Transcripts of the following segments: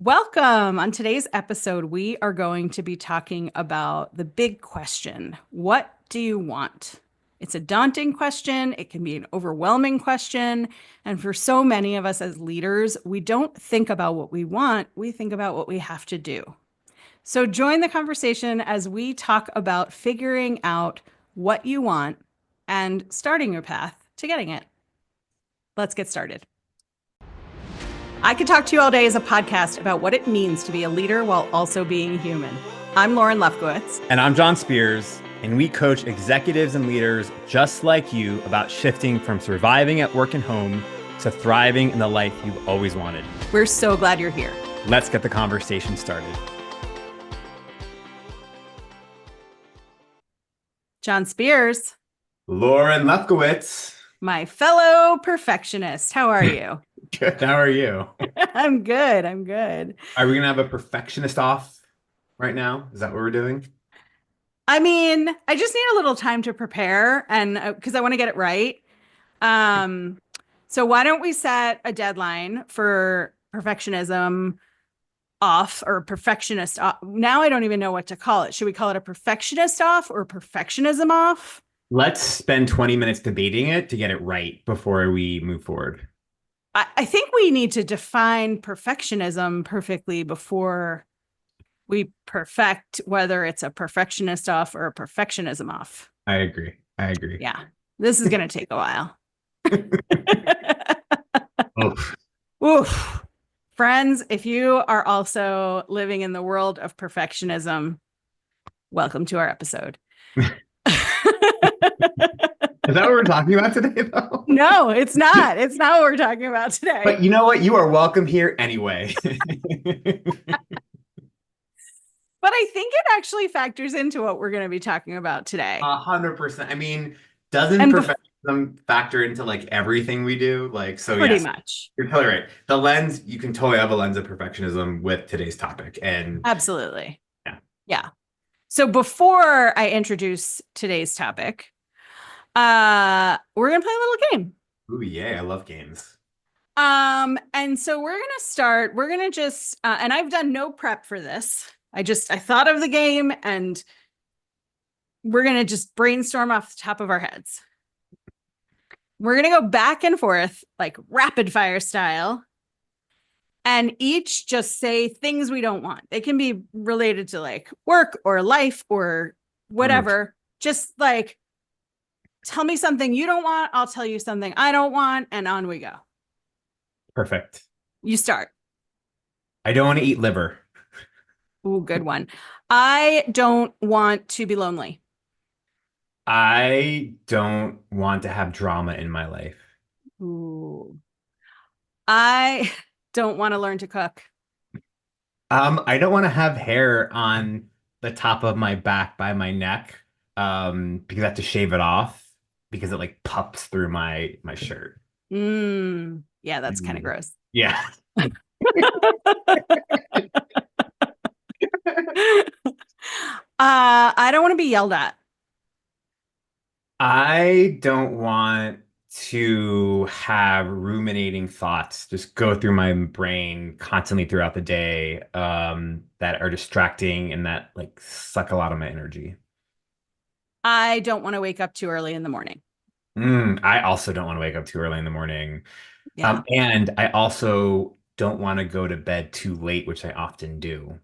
Welcome. On today's episode, we are going to be talking about the big question. What do you want? It's a daunting question. It can be an overwhelming question. And for so many of us as leaders, we don't think about what we want. We think about what we have to do. So join the conversation as we talk about figuring out what you want and starting your path to getting it. Let's get started. I Could Talk to You All Day is a podcast about what it means to be a leader while also being human. I'm Lauren Lefkowitz. And I'm John Spears, and we coach executives and leaders just like you about shifting from surviving at work and home to thriving in the life you've always wanted. We're so glad you're here. Let's get the conversation started. John Spears. Lauren Lefkowitz. My fellow perfectionist. How are you? Good. How are you? I'm good. I'm good. Are we going to have a perfectionist off right now? Is that what we're doing? I mean, I just need a little time to prepare and because I want to get it right. So why don't we set a deadline for perfectionism off or perfectionist off? Now I don't even know what to call it. Should we call it a perfectionist off or perfectionism off? Let's spend 20 minutes debating it to get it right before we move forward. I think we need to define perfectionism perfectly before we perfect whether it's a perfectionist off or a perfectionism off. I agree. Yeah, this is going to take a while. Oof. Oof. Friends, if you are also living in the world of perfectionism, welcome to our episode. Is that what we're talking about today, though? No, it's not. It's not what we're talking about today. But you know what? You are welcome here anyway. But I think it actually factors into what we're going to be talking about today. 100%. I mean, doesn't perfectionism factor into like everything we do? Pretty much. You're totally right. The lens, you can totally have a lens of perfectionism with today's topic. And absolutely. Yeah. So before I introduce today's topic, we're going to play a little game. Ooh, yeah, I love games. And so we're going to just, and I've done no prep for this. I thought of the game and we're going to just brainstorm off the top of our heads. We're going to go back and forth like rapid fire style and each just say things we don't want. They can be related to like work or life or whatever. Just like, tell me something you don't want. I'll tell you something I don't want. And on we go. Perfect. You start. I don't want to eat liver. Ooh, good one. I don't want to be lonely. I don't want to have drama in my life. Ooh. I don't want to learn to cook. I don't want to have hair on the top of my back by my neck, because I have to shave it off because it like puffs through my shirt. Yeah, that's kind of gross. Yeah. I don't want to be yelled at. I don't want to have ruminating thoughts just go through my brain constantly throughout the day, that are distracting and that like suck a lot of my energy. I don't want to wake up too early in the morning. I also don't want to wake up too early in the morning. Yeah. And I also don't want to go to bed too late, which I often do.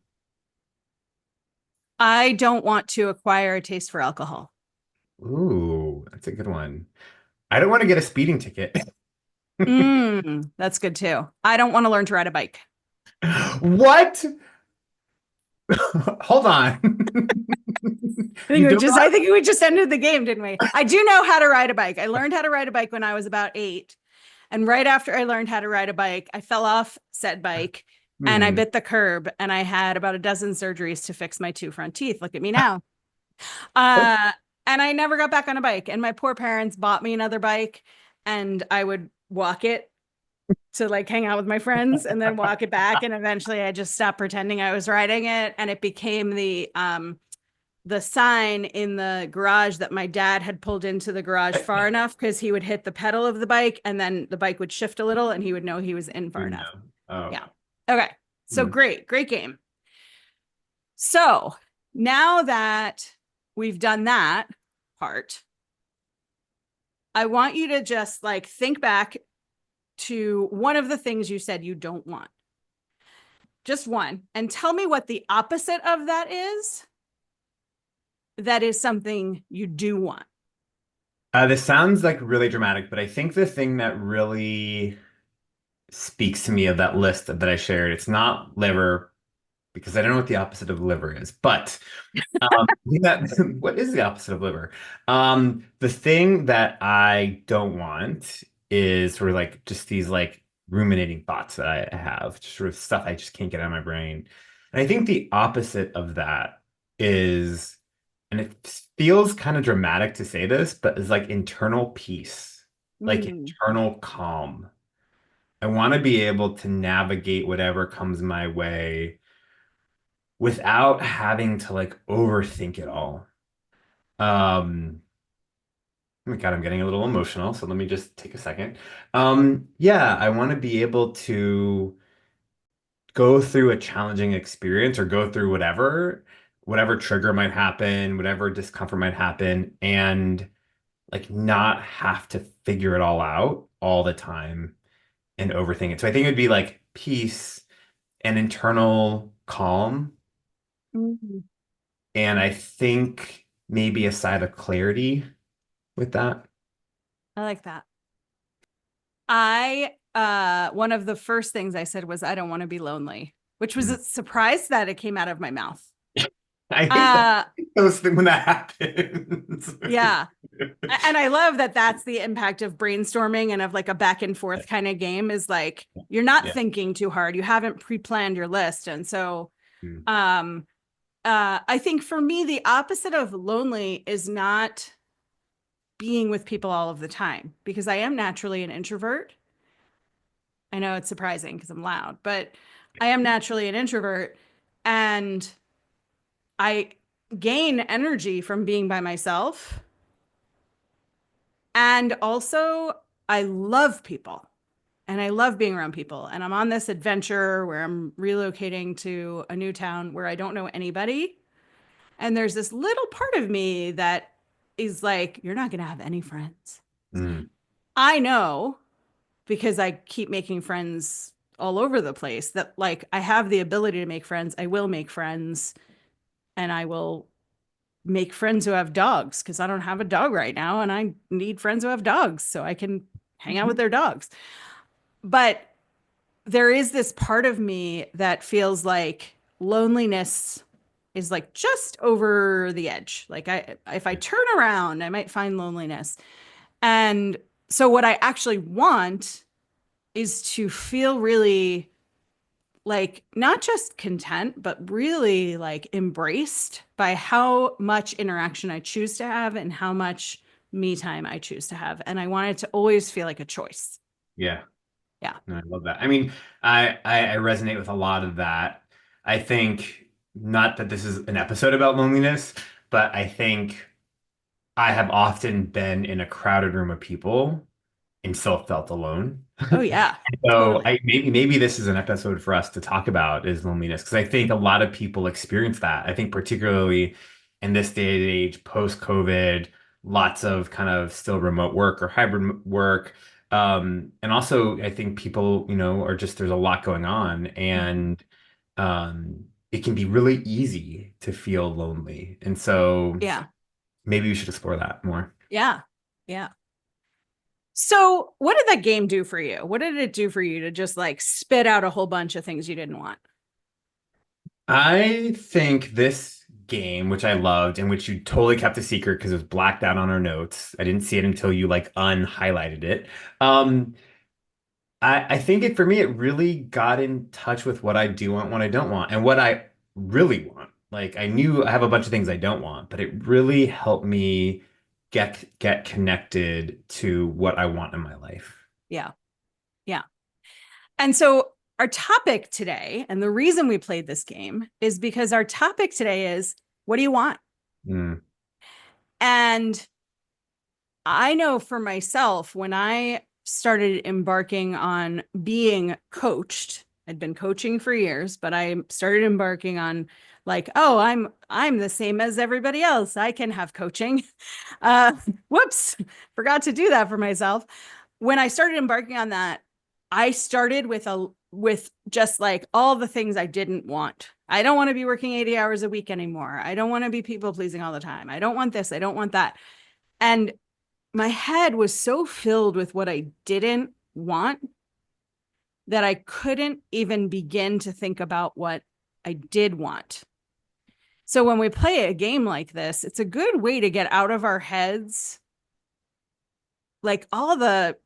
I don't want to acquire a taste for alcohol. Ooh, that's a good one. I don't want to get a speeding ticket. That's good too. I don't want to learn to ride a bike. What? Hold on. I think we just ended the game, didn't we? I do know how to ride a bike. I learned how to ride a bike when I was about 8. And right after I learned how to ride a bike, I fell off said bike and I bit the curb and I had about a dozen surgeries to fix my 2 front teeth. Look at me now. And I never got back on a bike. And my poor parents bought me another bike and I would walk it to like hang out with my friends and then walk it back. And eventually I just stopped pretending I was riding it. And it became the sign in the garage that my dad had pulled into the garage far enough because he would hit the pedal of the bike and then the bike would shift a little and he would know he was in far enough. Oh. Yeah. Okay. So great, great game. So now that we've done that part, I want you to just like think back to one of the things you said you don't want. Just one. And tell me what the opposite of that is. That is something you do want. This sounds like really dramatic, but I think the thing that really speaks to me of that list that I shared, it's not liver, because I don't know what the opposite of liver is, but what is the opposite of liver? The thing that I don't want is sort of like just these like ruminating thoughts that I have, just sort of stuff I just can't get out of my brain. And I think the opposite of that is, and it feels kind of dramatic to say this, but is like internal peace, like Mm. internal calm. I want to be able to navigate whatever comes my way without having to like overthink it all. Um, oh my God, I'm getting a little emotional, so let me just take a second. Yeah, I want to be able to go through a challenging experience or go through whatever trigger might happen, whatever discomfort might happen, and like not have to figure it all out all the time and overthink it. So I think it would be like peace and internal calm. Mm. And I think maybe a side of clarity with that. I like that. I one of the first things I said was I don't want to be lonely, which was Mm. a surprise that it came out of my mouth. I hate that. Uh Those things when that happens. yeah. And I love that that's the impact of brainstorming and of like a back and forth kind of game is like you're not Yeah. thinking too hard. You haven't pre-planned your list. And so Mm. um I think for me the opposite of lonely is not being with people all of the time because I am naturally an introvert. I know it's surprising because I'm loud, but I am naturally an introvert and I gain energy from being by myself. And also, I love people and I love being around people. And I'm on this adventure where I'm relocating to a new town where I don't know anybody. And there's this little part of me that is like, you're not going to have any friends. Mm. I know because I keep making friends all over the place that like I have the ability to make friends. I will make friends and I will make friends who have dogs because I don't have a dog right now and I need friends who have dogs so I can hang out with their dogs. But there is this part of me that feels like loneliness is like just over the edge. Like I if I turn around, I might find loneliness. And so what I actually want is to feel really like not just content, but really like embraced by how much interaction I choose to have and how much me time I choose to have. And I want it to always feel like a choice. Yeah. Yeah. No, I love that. I mean, I resonate with a lot of that. I think not that this is an episode about loneliness, but I think I have often been in a crowded room of people and still felt alone. Oh, yeah. So Totally. maybe this is an episode for us to talk about is loneliness because I think a lot of people experience that. I think particularly in this day and age, post COVID, lots of kind of still remote work or hybrid work. And also I think people, are just there's a lot going on and it can be really easy to feel lonely. And so Yeah. maybe we should explore that more. Yeah. Yeah. So, what did that game do for you? What did it do for you to just like spit out a whole bunch of things you didn't want? I think this game, which I loved and which you totally kept a secret because it was blacked out on our notes. I didn't see it until you like unhighlighted it. Um, I think it for me, it really got in touch with what I do want, what I don't want, and what I really want. Like I knew I have a bunch of things I don't want, but it really helped me get connected to what I want in my life. Yeah. Yeah. And so, our topic today, and the reason we played this game is because our topic today is what do you want? Mm, And I know for myself, when I started embarking on being coached I'd been coaching for years, but I started embarking on like, oh, I'm the same as everybody else. I can have coaching. Uh, whoops, forgot to do that for myself. When I started embarking on that, I started with just like all the things I didn't want. I don't want to be working 80 hours a week anymore. I don't want to be people pleasing all the time. I don't want this. I don't want that. And my head was so filled with what I didn't want that I couldn't even begin to think about what I did want. So when we play a game like this, it's a good way to get out of our heads like all the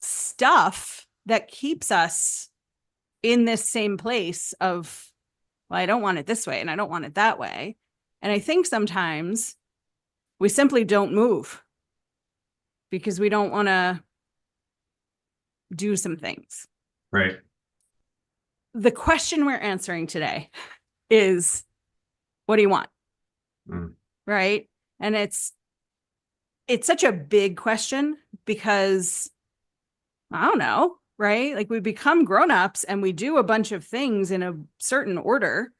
stuff that keeps us in this same place of, well, I don't want it this way and I don't want it that way. And I think sometimes we simply don't move because we don't want to do some things. Right. The question we're answering today is, what do you want? Mm. Right? And it's such a big question because I don't know, right? Like we become grown-ups and we do a bunch of things in a certain order.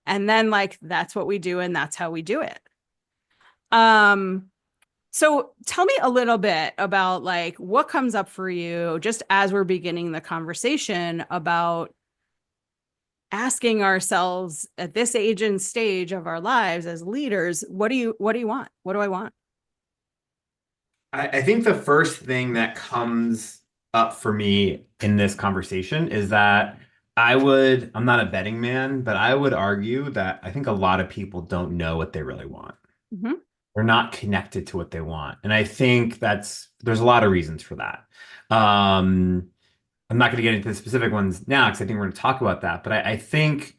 And then like that's what we do and that's how we do it. So tell me a little bit about like what comes up for you just as we're beginning the conversation about asking ourselves at this age and stage of our lives as leaders, what do you want? What do I want? I think the first thing that comes up for me in this conversation is that I'm not a betting man, but I would argue that I think a lot of people don't know what they really want. Mm-hmm. They're not connected to what they want. And I think there's a lot of reasons for that. Um, I'm not going to get into the specific ones now because I think we're going to talk about that. But I think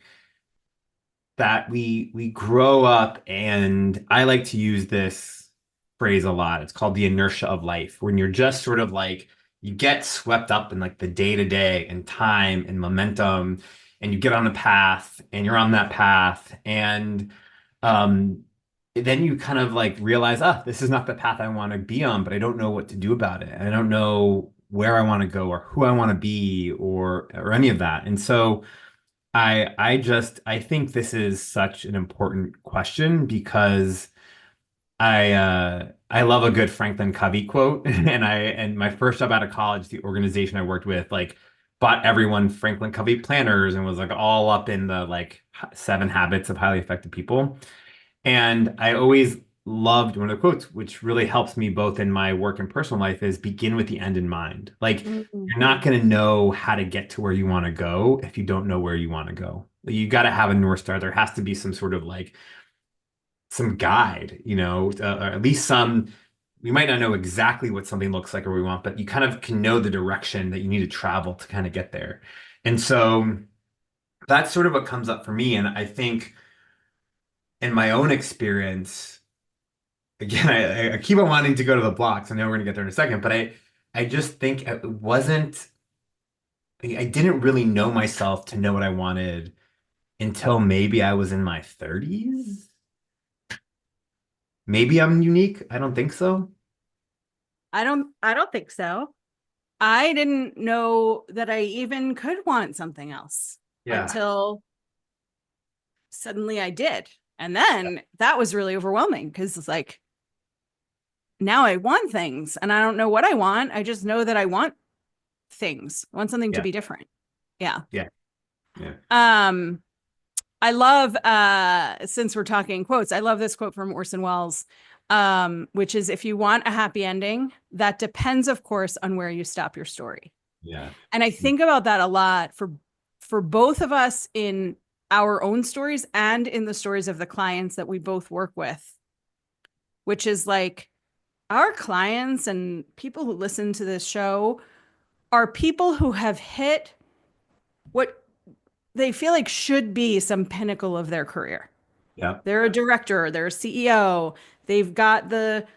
that we grow up, and I like to use this phrase a lot. It's called the inertia of life, when you're just sort of like you get swept up in like the day to day and time and momentum, and you get on a path and you're on that path, and um, then you kind of like realize, this is not the path I want to be on, but I don't know what to do about it. I don't know where I want to go or who I want to be or any of that. And so I think this is such an important question because I love a good Franklin Covey quote. And my first job out of college, the organization I worked with like bought everyone Franklin Covey planners and was like all up in the like 7 habits of highly effective people. And I always loved one of the quotes, which really helps me both in my work and personal life, is begin with the end in mind. Like Mm-hmm. you're not going to know how to get to where you want to go if you don't know where you want to go. Like, you got to have a North Star. There has to be some sort of like some guide, or at least we might not know exactly what something looks like or we want, but you kind of can know the direction that you need to travel to kind of get there. And so that's sort of what comes up for me. And I think in my own experience, again, I keep on wanting to go to the blocks. I know we're going to get there in a second, but I just think it wasn't, I didn't really know myself to know what I wanted until maybe I was in my 30s. Maybe I'm unique. I don't think so. I don't think so. I didn't know that I even could want something else Yeah. until suddenly I did. And then that was really overwhelming because it's like now I want things and I don't know what I want. I just know that I want things. I want something to Yeah. be different. Yeah. Yeah. Yeah. I love since we're talking quotes, I love this quote from Orson Welles, which is, if you want a happy ending, that depends, of course, on where you stop your story. Yeah. And I think about that a lot for both of us in our own stories and in the stories of the clients that we both work with, which is like our clients and people who listen to this show are people who have hit what they feel like should be some pinnacle of their career. Yeah. They're a director, they're a CEO, they've got the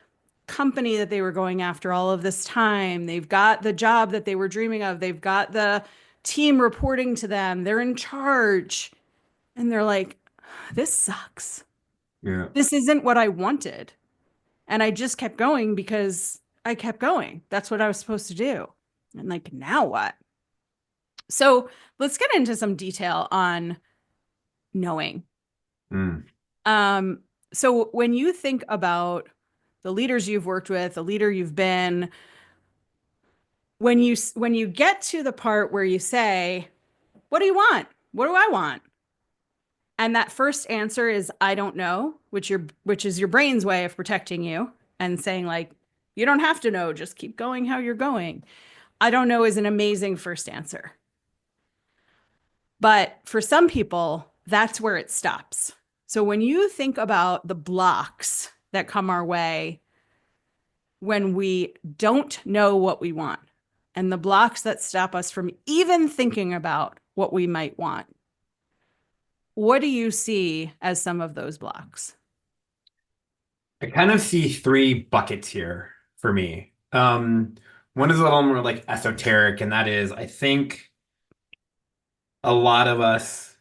company that they were going after all of this time, they've got the job that they were dreaming of, they've got the team reporting to them, they're in charge. And they're like, this sucks. Yeah. This isn't what I wanted. And I just kept going because I kept going. That's what I was supposed to do. And like, now what? So let's get into some detail on knowing. Mm. Um, so when you think about the leaders you've worked with, the leader you've been, when you get to the part where you say, "What do you want? What do I want?" And that first answer is, "I don't know," which is your brain's way of protecting you and saying like, "You don't have to know, just keep going how you're going." "I don't know" is an amazing first answer. But for some people, that's where it stops. So when you think about the blocks that come our way when we don't know what we want, and the blocks that stop us from even thinking about what we might want, what do you see as some of those blocks? I kind of see three buckets here for me. One is a little more like esoteric, and that is I think a lot of us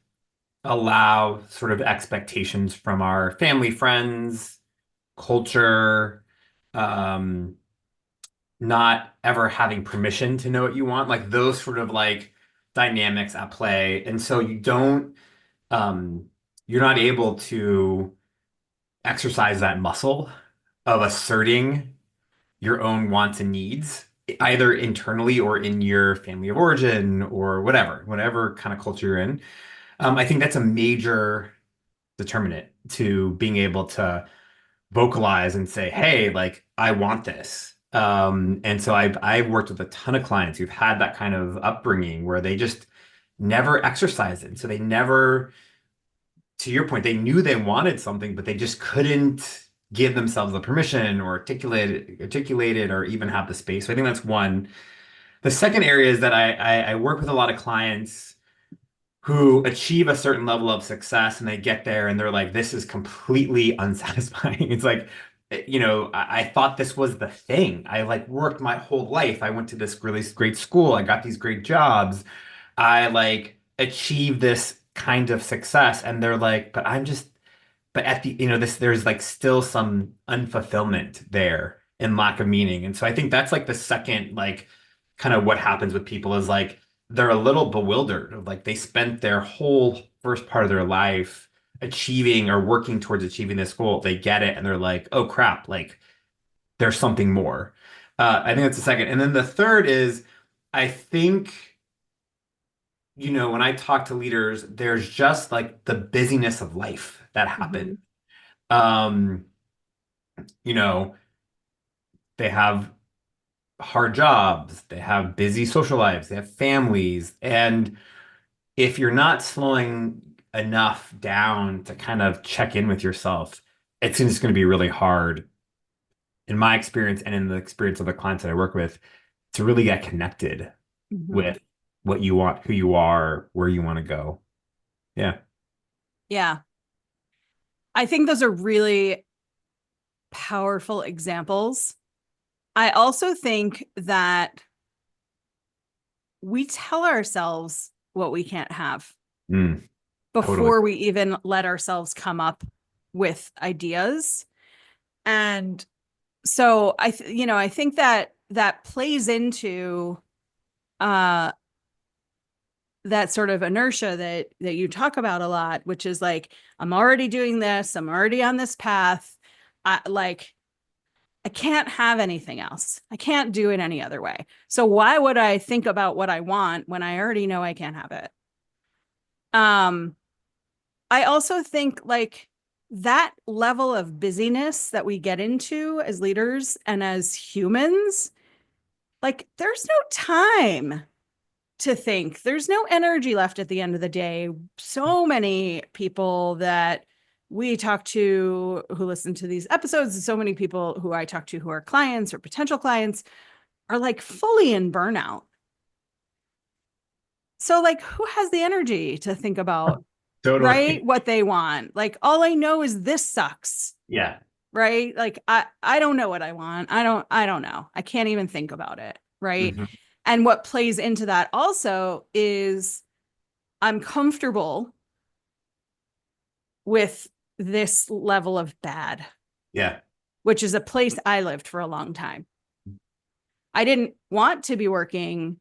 allow sort of expectations from our family, friends, culture, um, not ever having permission to know what you want, like those sort of like dynamics at play. And so um, you're not able to exercise that muscle of asserting your own wants and needs, either internally or in your family of origin or whatever kind of culture you're in. I think that's a major determinant to being able to vocalize and say, hey, like I want this. And so I've worked with a ton of clients who've had that kind of upbringing where they just never exercised it. So they never, to your point, they knew they wanted something, but they just couldn't give themselves the permission or articulate it or even have the space. So I think that's one. The second area is that I work with a lot of clients who achieve a certain level of success and they get there and they're like, this is completely unsatisfying. It's like, I thought this was the thing. I like worked my whole life. I went to this really great school. I got these great jobs. I like achieved this kind of success. And they're like, but at the, there's like still some unfulfillment there and lack of meaning. And so I think that's like the second, like, kind of what happens with people is like they're a little bewildered of like they spent their whole first part of their life achieving or working towards achieving this goal. They get it and they're like, oh crap, like there's something more. I think that's the second. And then the third is I think, when I talk to leaders, there's just like the busyness of life that happens. Mhm. Um, you know, they have hard jobs, they have busy social lives, they have families. And if you're not slowing enough down to kind of check in with yourself, it's just going to be really hard, in my experience and in the experience of the clients that I work with, to really get connected Mhm. with what you want, who you are, where you want to go. Yeah. Yeah. I think those are really powerful examples. I also think that we tell ourselves what we can't have Mm, totally. before we even let ourselves come up with ideas. And so I think that that plays into uh that sort of inertia that you talk about a lot, which is like, I'm already doing this, I'm already on this path. I can't have anything else. I can't do it any other way. So why would I think about what I want when I already know I can't have it? Um, I also think like that level of busyness that we get into as leaders and as humans, like there's no time to think. There's no energy left at the end of the day. So many people that we talk to who listen to these episodes, and so many people who I talk to who are clients or potential clients are like fully in burnout. So, like, who has the energy to think about, right, Totally. what they want? Like, all I know is this sucks, Yeah. right? Like, I don't know what I want. I don't know. I can't even think about it, right? Hmm. And what plays into that also is I'm comfortable with this level of bad, Yeah. which is a place I lived for a long time. I didn't want to be working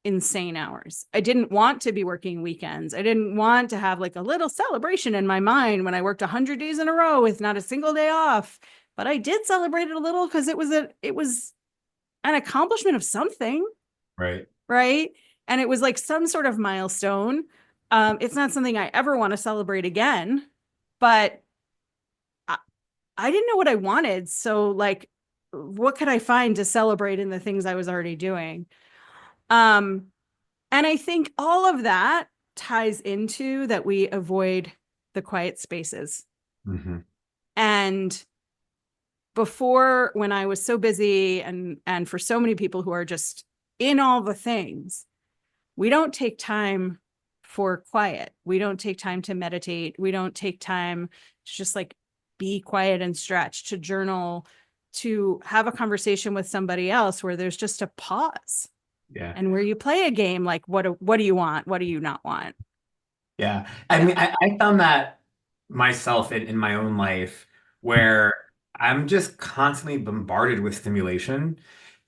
insane hours. I didn't want to be working weekends. I didn't want to have like a little celebration in my mind when I worked 100 days in a row with not a single day off. But I did celebrate it a little because it was an accomplishment of something, Right. right? And it was like some sort of milestone. It's not something I ever want to celebrate again, but I didn't know what I wanted. So like, what could I find to celebrate in the things I was already doing? Um, and I think all of that ties into that we avoid the quiet spaces. Mm-hmm. And before, when I was so busy, and for so many people who are just in all the things, we don't take time for quiet. We don't take time to meditate. We don't take time to just like be quiet and stretch, to journal, to have a conversation with somebody else where there's just a pause Yeah. and where you play a game like, what do you want? What do you not want? Yeah. I Yeah. mean, I found that myself in my own life where I'm just constantly bombarded with stimulation.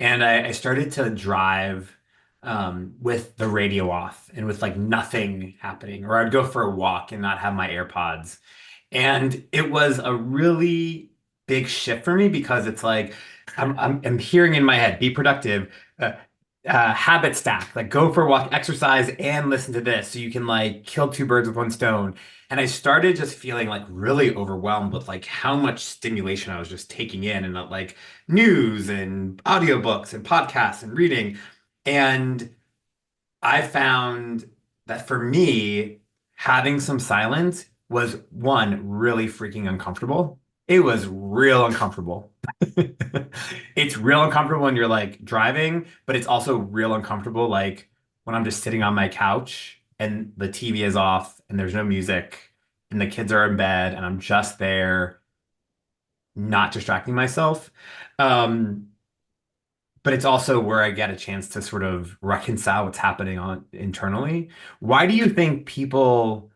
And I started to drive with the radio off and with like nothing happening, or I'd go for a walk and not have my AirPods. And it was a really big shift for me because it's like I'm hearing in my head, be productive, habit stack, like go for a walk, exercise, and listen to this, so you can like kill two birds with one stone. And I started just feeling like really overwhelmed with like how much stimulation I was just taking in, and like news and audiobooks and podcasts and reading. And I found that for me, having some silence was one, really freaking uncomfortable. It was real uncomfortable. It's real uncomfortable when you're like driving, but it's also real uncomfortable like when I'm just sitting on my couch and the TV is off and there's no music and the kids are in bed and I'm just there, not distracting myself. Um, but it's also where I get a chance to sort of reconcile what's happening on internally. Why do you think people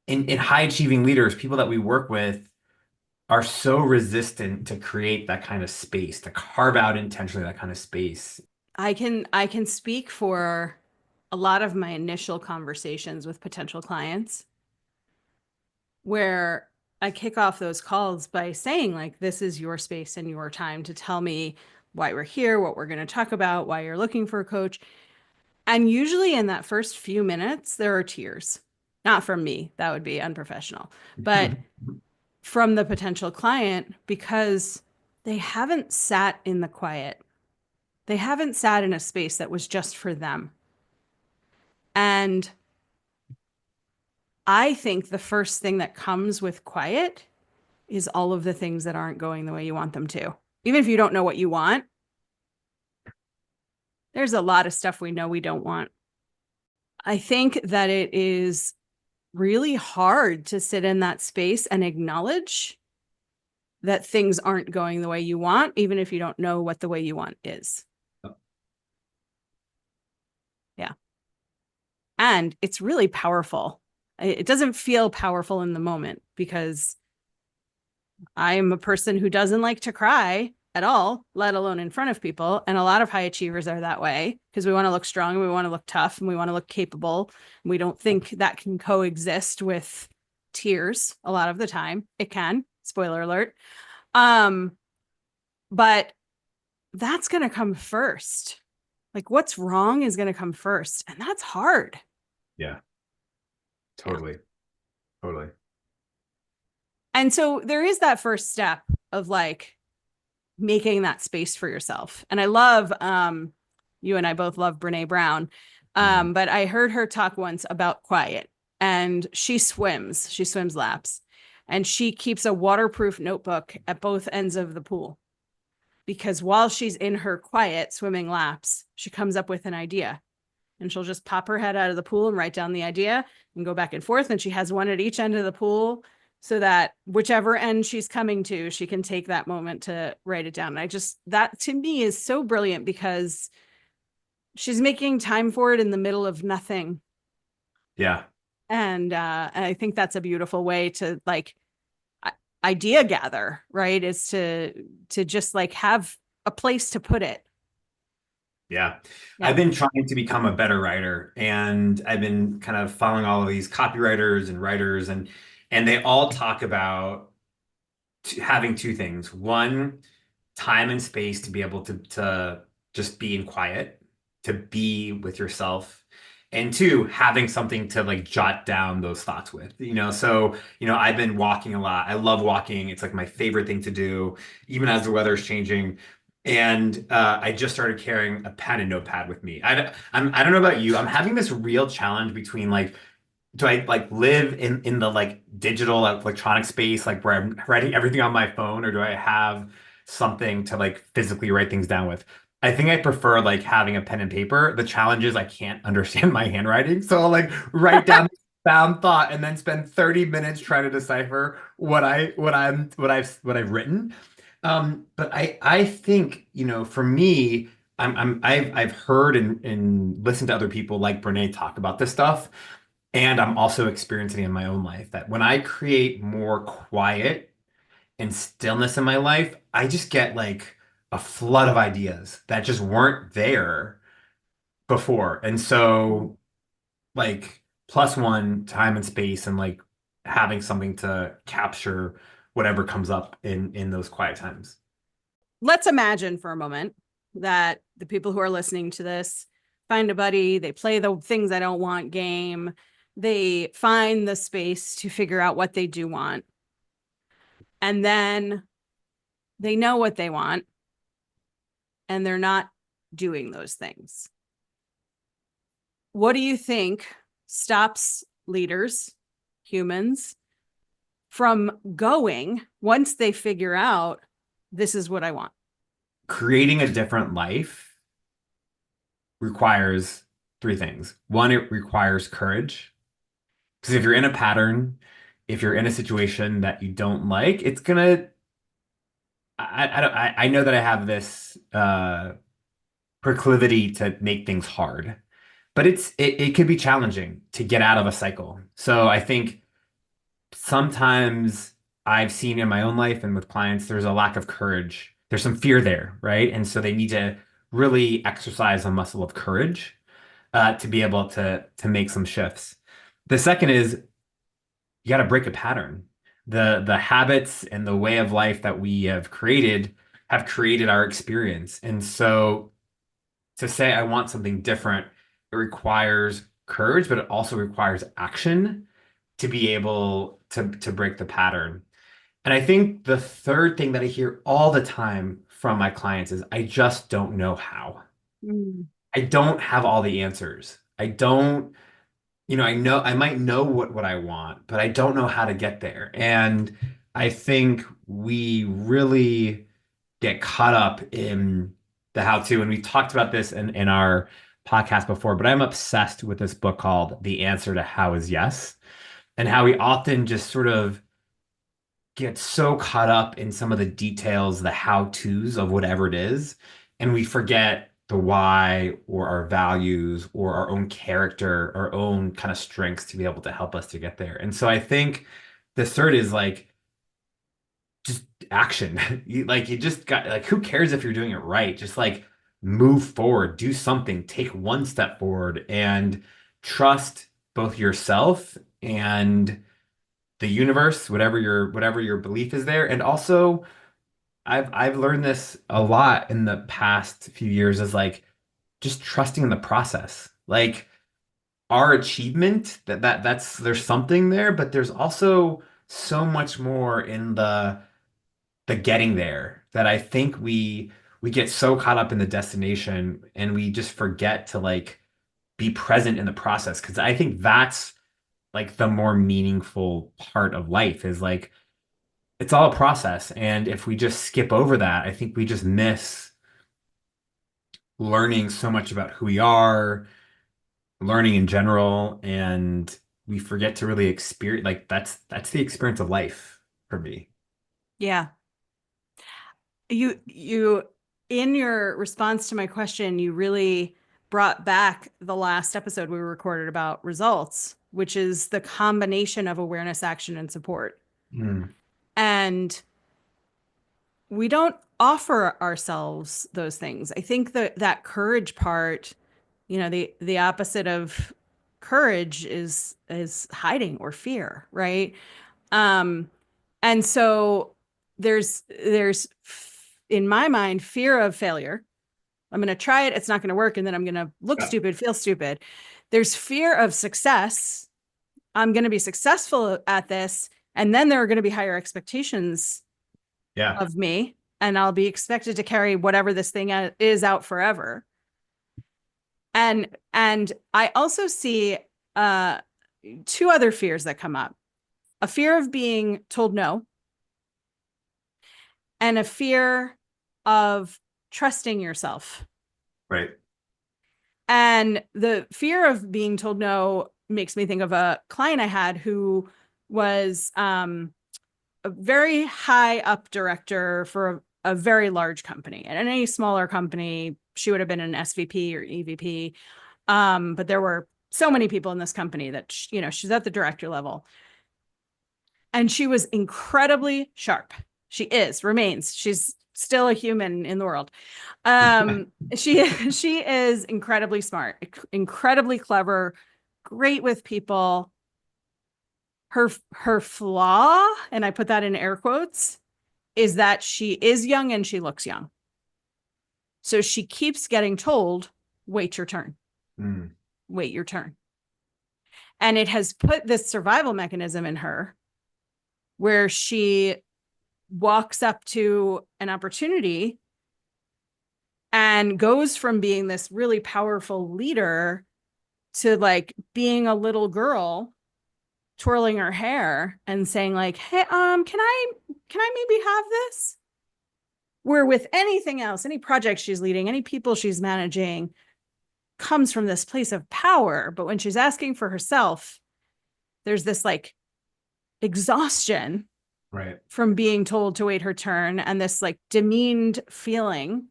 in high achieving leaders, people that we work with, are so resistant to create that kind of space, to carve out intentionally that kind of space? I can speak for a lot of my initial conversations with potential clients where I kick off those calls by saying like, this is your space and your time to tell me why we're here, what we're going to talk about, why you're looking for a coach. And usually in that first few minutes, there are tears. Not from me, that would be unprofessional, but from the potential client, because they haven't sat in the quiet. They haven't sat in a space that was just for them. And I think the first thing that comes with quiet is all of the things that aren't going the way you want them to. Even if you don't know what you want, there's a lot of stuff we know we don't want. I think that it is really hard to sit in that space and acknowledge that things aren't going the way you want, even if you don't know what the way you want is. Yeah. And it's really powerful. It doesn't feel powerful in the moment because I'm a person who doesn't like to cry at all, let alone in front of people. And a lot of high achievers are that way because we want to look strong, and we want to look tough, and we want to look capable. And we don't think that can coexist with tears a lot of the time. It can, spoiler alert. But that's going to come first. Like what's wrong is going to come first. And that's hard. Yeah, Yeah. totally. Totally. And so there is that first step of like making that space for yourself. And I love, you and I both love Brene Brown. Mhm. But I heard her talk once about quiet, and she swims laps, and she keeps a waterproof notebook at both ends of the pool because while she's in her quiet swimming laps, she comes up with an idea, and she'll just pop her head out of the pool and write down the idea and go back and forth. And she has one at each end of the pool so that whichever end she's coming to, she can take that moment to write it down. And that to me is so brilliant because she's making time for it in the middle of nothing. Yeah. And I think that's a beautiful way to like idea gather, right? Is to just like have a place to put it. Yeah. Yeah. I've been trying to become a better writer, and I've been kind of following all of these copywriters and writers, and they all talk about having two things. One, time and space to be able to just be in quiet, to be with yourself. And two, having something to like jot down those thoughts with, So, I've been walking a lot. I love walking. It's like my favorite thing to do, even as the weather is changing. And I just started carrying a pen and notepad with me. I don't know about you. I'm having this real challenge between like, do I like live in the like digital electronic space, like where I'm writing everything on my phone, or do I have something to like physically write things down with? I think I prefer like having a pen and paper. The challenge is I can't understand my handwriting, so I'll like write down found thought and then spend 30 minutes trying to decipher what I've written. But I think, for me, I've heard and listened to other people like Brene talk about this stuff. And I'm also experiencing in my own life that when I create more quiet and stillness in my life, I just get like a flood of ideas that just weren't there before. And so, like, plus one, time and space, and like having something to capture whatever comes up in those quiet times. Let's imagine for a moment that the people who are listening to this find a buddy, they play the things I don't want game, they find the space to figure out what they do want, and then they know what they want and they're not doing those things. What do you think stops leaders, humans, from going once they figure out this is what I want? Creating a different life requires three things. One, it requires courage. Because if you're in a pattern, if you're in a situation that you don't like, it's gonna. I know that I have this proclivity to make things hard, but it can be challenging to get out of a cycle. So I think sometimes I've seen in my own life and with clients, there's a lack of courage. There's some fear there, right? And so they need to really exercise a muscle of courage to be able to make some shifts. The second is you got to break a pattern. The habits and the way of life that we have created our experience. And so to say I want something different, it requires courage, but it also requires action to be able to break the pattern. And I think the third thing that I hear all the time from my clients is I just don't know how. Mm. I don't have all the answers. I don't I know I might know what I want, but I don't know how to get there. And I think we really get caught up in the how to. And we talked about this in our podcast before, but I'm obsessed with this book called The Answer to How is Yes, and how we often just sort of get so caught up in some of the details, the how-tos of whatever it is, and we forget the why or our values or our own character, our own kind of strengths to be able to help us to get there. And so I think the third is like just action. You just got like who cares if you're doing it right? Just like move forward, do something, take one step forward and trust both yourself and the universe, whatever your belief is there. And also I've learned this a lot in the past few years is like just trusting in the process. Like our achievement that's there's something there, but there's also so much more in the getting there that I think we get so caught up in the destination and we just forget to like be present in the process. Because I think that's like the more meaningful part of life is like it's all a process. And if we just skip over that, I think we just miss learning so much about who we are, learning in general, and we forget to really experience like that's the experience of life for me. Yeah. You in your response to my question, you really brought back the last episode we recorded about results, which is the combination of awareness, action, and support. Mm. And we don't offer ourselves those things. I think that that courage part, the opposite of courage is hiding or fear, right? Um, and so there's in my mind fear of failure. I'm going to try it, it's not going to work, and then I'm going to look Yeah. stupid, feel stupid. There's fear of success. I'm going to be successful at this, and then there are going to be higher expectations Yeah. of me, and I'll be expected to carry whatever this thing is out forever. And I also see uh two other fears that come up. A fear of being told no, and a fear of trusting yourself. Right. And the fear of being told no makes me think of a client I had who was a very high up director for a very large company. And in any smaller company, she would have been an SVP or EVP. But there were so many people in this company that, she's at the director level. And she was incredibly sharp. She remains. She's still a human in the world. She is incredibly smart, incredibly clever, great with people. Her flaw, and I put that in air quotes, is that she is young and she looks young. So she keeps getting told, wait your turn, Mm. wait your turn. And it has put this survival mechanism in her where she walks up to an opportunity and goes from being this really powerful leader to like being a little girl twirling her hair and saying like, hey, can I maybe have this? Where with anything else, any project she's leading, any people she's managing comes from this place of power. But when she's asking for herself, there's this like exhaustion Right. from being told to wait her turn, and this like demeaned feeling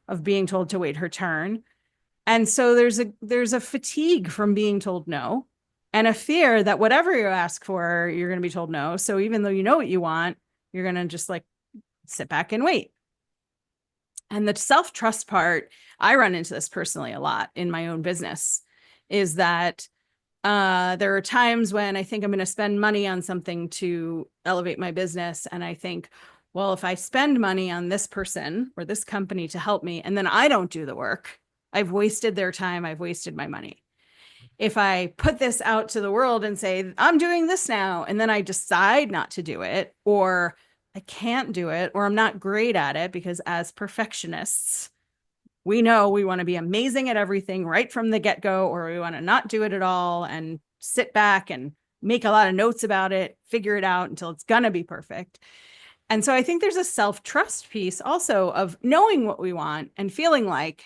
of being told to wait her turn. And so there's a fatigue from being told no, and a fear that whatever you ask for, you're going to be told no. So even though you know what you want, you're going to just like sit back and wait. And the self-trust part, I run into this personally a lot in my own business, is that there are times when I think I'm going to spend money on something to elevate my business. And I think, well, if I spend money on this person or this company to help me, and then I don't do the work, I've wasted their time, I've wasted my money. If I put this out to the world and say, I'm doing this now, and then I decide not to do it, or I can't do it, or I'm not great at it, because as perfectionists, we know we want to be amazing at everything right from the get-go, or we want to not do it at all and sit back and make a lot of notes about it, figure it out until it's going to be perfect. And so I think there's a self-trust piece also of knowing what we want and feeling like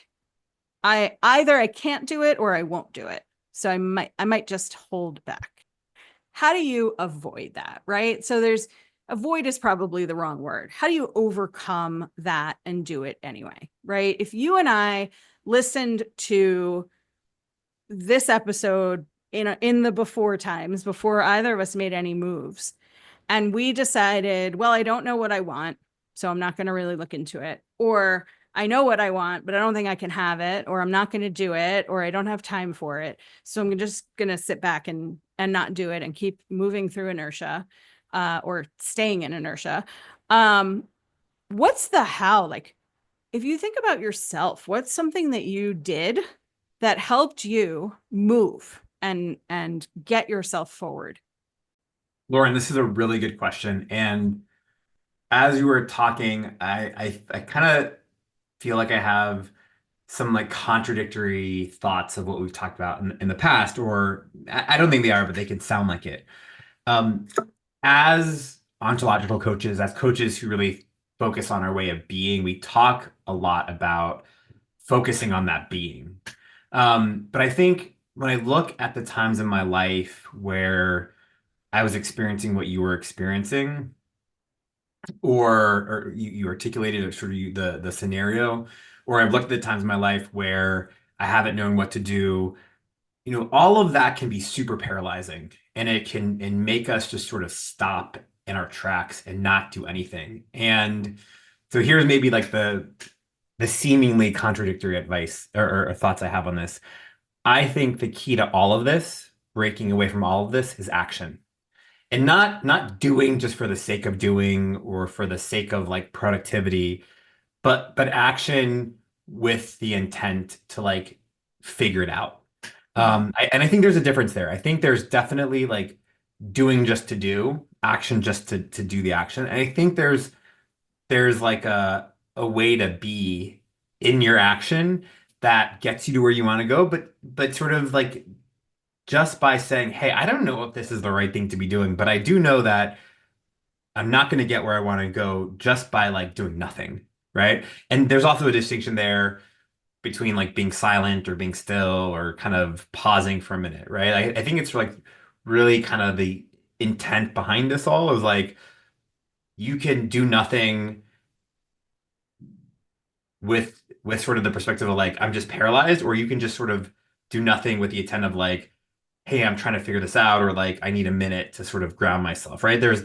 I can't do it or I won't do it. So I might just hold back. How do you avoid that, right? So there's avoid is probably the wrong word. How do you overcome that and do it anyway, right? If you and I listened to this episode in the before times, before either of us made any moves, and we decided, well, I don't know what I want, so I'm not going to really look into it, or I know what I want, but I don't think I can have it, or I'm not going to do it, or I don't have time for it, so I'm just going to sit back and not do it and keep moving through inertia, or staying in inertia. Um, what's the how? Like, if you think about yourself, what's something that you did that helped you move and get yourself forward? Lauren, this is a really good question. And as you were talking, I kind of feel like I have some like contradictory thoughts of what we've talked about in the past, or I don't think they are, but they can sound like it. Um, as ontological coaches, as coaches who really focus on our way of being, we talk a lot about focusing on that being. But I think when I look at the times in my life where I was experiencing what you were experiencing, or you articulated or sort of the scenario, or I've looked at the times in my life where I haven't known what to do, all of that can be super paralyzing, and it can and make us just sort of stop in our tracks and not do anything. And So here's maybe like the seemingly contradictory advice or thoughts I have on this. I think the key to all of this, breaking away from all of this, is action. And not doing just for the sake of doing or for the sake of like productivity, but action with the intent to like figure it out. Mhm. And I think there's a difference there. I think there's definitely like doing just to do, action just to do the action. And I think there's like a way to be in your action that gets you to where you want to go, but sort of like just by saying, "Hey, I don't know if this is the right thing to be doing, but I do know that I'm not going to get where I want to go just by like doing nothing." Right. And there's also a distinction there between like being silent or being still or kind of pausing for a minute, right? I think it's like really kind of the intent behind this all is like you can do nothing with sort of the perspective of like I'm just paralyzed, or you can just sort of do nothing with the intent of like, hey, I'm trying to figure this out, or like I need a minute to sort of ground myself, right? There's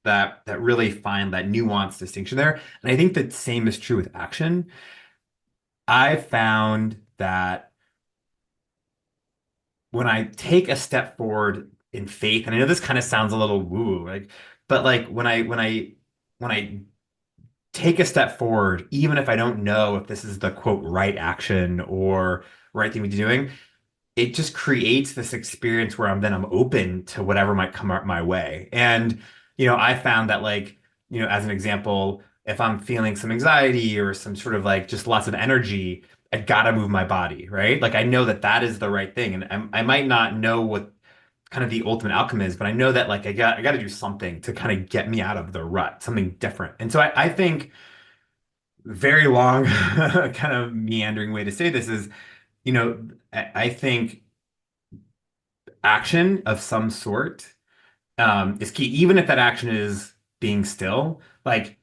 that really fine that nuanced distinction there. And I think the same is true with action. I found that when I take a step forward in faith, and I know this kind of sounds a little woo, like, but like when I take a step forward, even if I don't know if this is the quote right action or right thing to be doing, it just creates this experience where I'm open to whatever might come up my way. And, I found that like, as an example, if I'm feeling some anxiety or some sort of like just lots of energy, I gotta move my body, right? Like I know that that is the right thing. And I might not know what kind of the ultimate outcome is, but I know that like I got to do something to kind of get me out of the rut, something different. And so I think very long kind of meandering way to say this is, I think action of some sort is key, even if that action is being still, like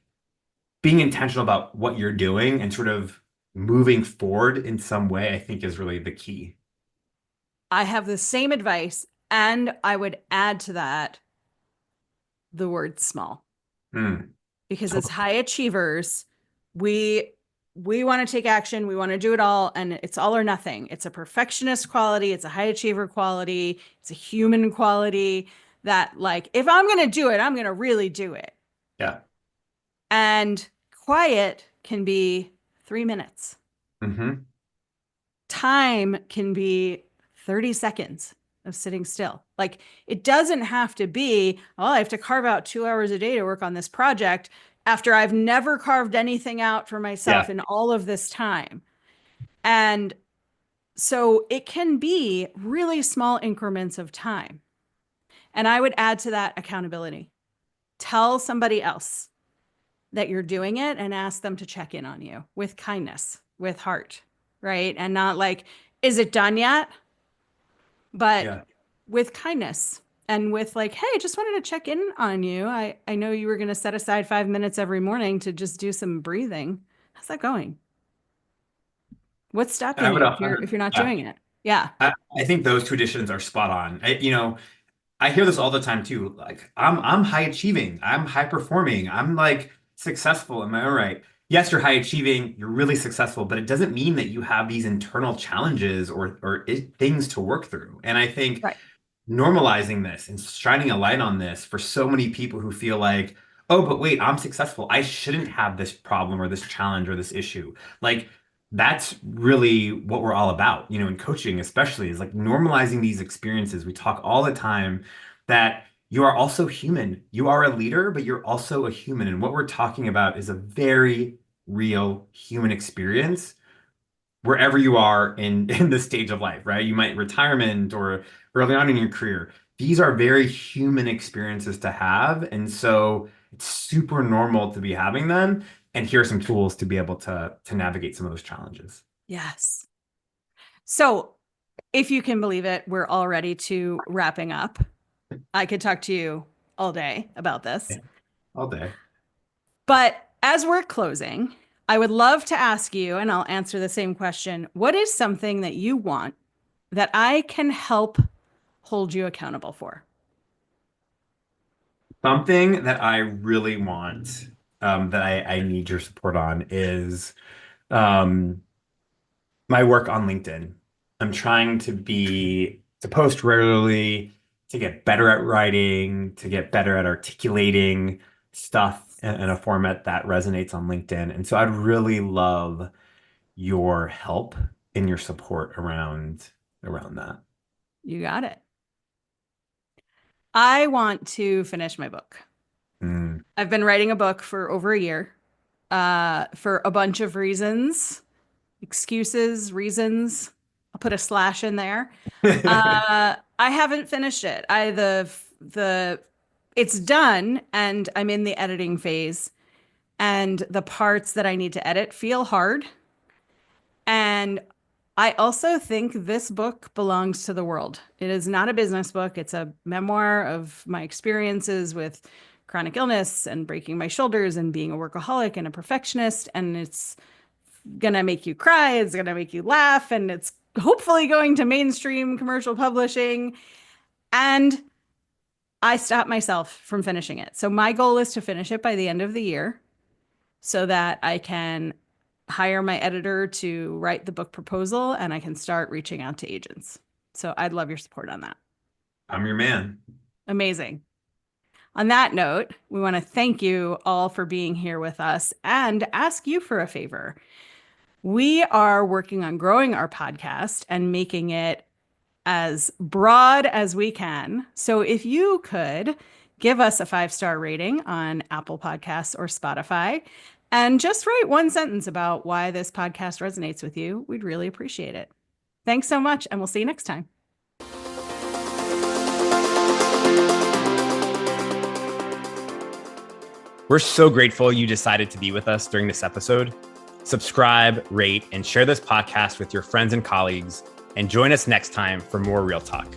being intentional about what you're doing and sort of moving forward in some way, I think is really the key. I have the same advice, and I would add to that the word small, Mm, because as totally. high achievers, we we want to take action, we want to do it all, and it's all or nothing. It's a perfectionist quality, it's a high achiever quality, it's a human quality that like if I'm going to do it, I'm going to really do it. Yeah. And quiet can be 3 minutes. Hmm. Time can be 30 seconds of sitting still. Like it doesn't have to be, oh, I have to carve out 2 hours a day to work on this project after I've never carved anything out for myself Yeah. in all of this time. And so it can be really small increments of time. And I would add to that accountability. Tell somebody else that you're doing it and ask them to check in on you with kindness, with heart, right? And not like, is it done yet? But Yeah. with kindness and with like, hey, just wanted to check in on you. I know you were going to set aside 5 minutes every morning to just do some breathing. How's that going? What's I stopping would, you if you're not yeah. doing it? Yeah. I think those two additions are spot on. I hear this all the time too. Like I'm high achieving, I'm high performing, I'm like successful. Am I all right? Yes, you're high achieving, you're really successful, but it doesn't mean that you have these internal challenges or things to work through. And I think Right. normalizing this and shining a light on this for so many people who feel like, oh, but wait, I'm successful. I shouldn't have this problem or this challenge or this issue. Like, that's really what we're all about, in coaching, especially, is like normalizing these experiences. We talk all the time that you are also human. You are a leader, but you're also a human. And what we're talking about is a very real human experience wherever you are in this stage of life, right? You might retirement or early on in your career. These are very human experiences to have, and so it's super normal to be having them. And here are some tools to be able to navigate some of those challenges. Yes. So if you can believe it, we're already to wrapping up. I could talk to you all day about this. Yeah, all day. But as we're closing, I would love to ask you, and I'll answer the same question. What is something that you want that I can help hold you accountable for? Something that I really want. that I need your support on is um, my work on LinkedIn. I'm trying to post regularly, to get better at writing, to get better at articulating stuff in a format that resonates on LinkedIn. And so I'd really love your help and your support around that. You got it. I want to finish my book. Mm. I've been writing a book for over a year, for a bunch of reasons, excuses, reasons. I'll put a slash in there. I haven't finished it. The it's done and I'm in the editing phase, and the parts that I need to edit feel hard. And I also think this book belongs to the world. It is not a business book. It's a memoir of my experiences with chronic illness and breaking my shoulders and being a workaholic and a perfectionist. And it's gonna make you cry. It's gonna make you laugh. And it's hopefully going to mainstream commercial publishing. And I stopped myself from finishing it. So my goal is to finish it by the end of the year so that I can hire my editor to write the book proposal and I can start reaching out to agents. So I'd love your support on that. I'm your man. Amazing. On that note, we want to thank you all for being here with us and ask you for a favor. We are working on growing our podcast and making it as broad as we can. So if you could give us a 5-star rating on Apple Podcasts or Spotify and just write one sentence about why this podcast resonates with you, we'd really appreciate it. Thanks so much, and we'll see you next time. We're so grateful you decided to be with us during this episode. Subscribe, rate, and share this podcast with your friends and colleagues, and join us next time for more Real Talk.